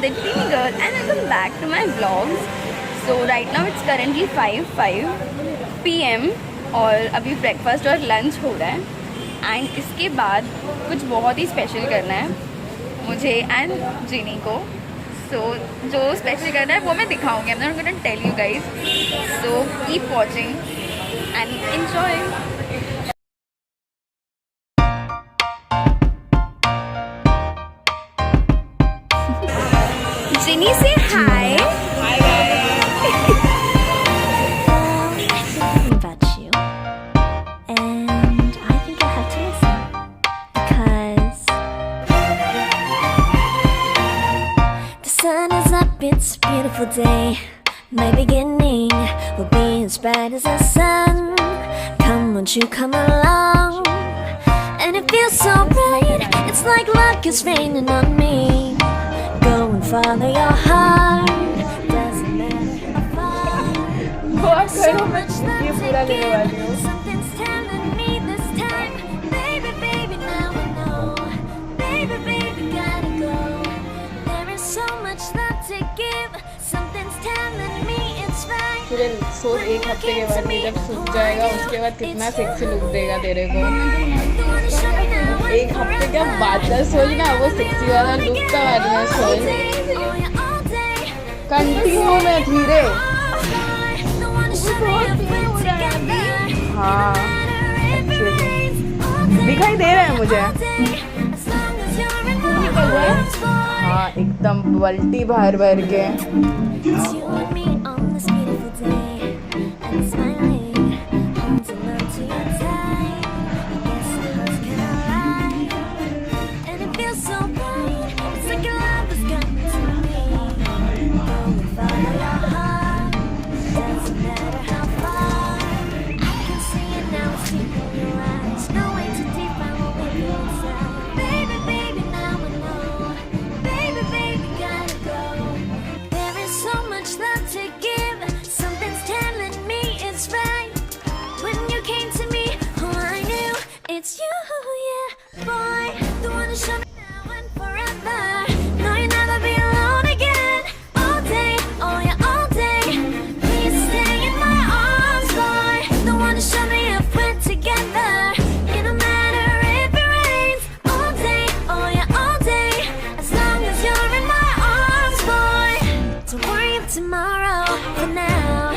the dreamy girl and welcome back to my vlogs. So right now it's currently 5 PM और अभी breakfast और lunch हो रहा है एंड इसके बाद कुछ बहुत ही स्पेशल करना है मुझे एंड जिनी को. सो जो स्पेशल करना है वो मैं दिखाऊंगी. I am not gonna tell you guys. So keep watching and enjoy. Ginny, say hi. Hi guys. About you, and I think I have to listen because the sun is up. It's a beautiful day. My beginning will be as bright as the sun. Come, won't you come along? And it feels so right. It's like luck is raining on me. Go and follow your heart. Doesn't matter how far. So much love to give. Something's telling me this time. Baby, baby, now I know. Baby, baby, gotta go. There is so much love to give. Something's telling me it's right. फिर सोच एक हफ्ते के बाद जब सूख जाएगा उसके बाद कितना सेक्सी लुक देगा तेरे को. एक हफ्ते के बाद सोच ना वो सेक्सी वाला लुक का बाद में सोच. कंटिन्यू में धीरे. हाँ दिखाई दे रहा है मुझे. हाँ एकदम बल्टी भर भर के. It's you, yeah, boy. The one to show me now and forever. No, you'll never be alone again. All day, oh yeah, all day. Please stay in my arms, boy. The one to show me if we're together. It don't matter if it rains. All day, oh yeah, all day. As long as you're in my arms, boy. Don't worry about tomorrow. For now,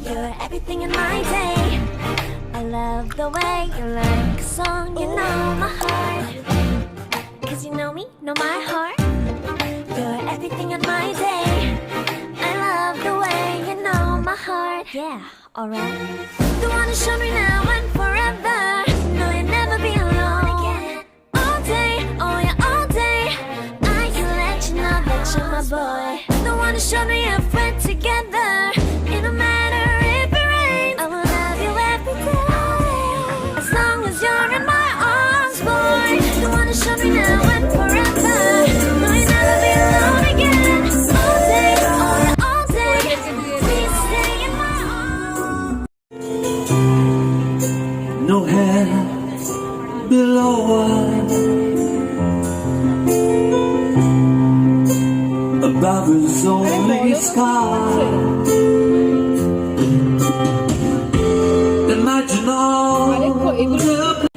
you're everything in my day. I love the way you like a song, you know my heart. Cause you know me, know my heart. You're everything in my day. I love the way you know my heart. Yeah, alright. The one to show me now and forever. No, you'll never be alone again. All day, oh yeah, all day. I can let you know that you're my boy. The one to show me if we're together. It don't matter if it rains. I will love you every day. You're in my arms, boy. The one to show me now and forever. No, you'll never be alone again. All day, oh yeah, all day. Please stay in my arms. No hair below us. Above us only sky. Imagine all the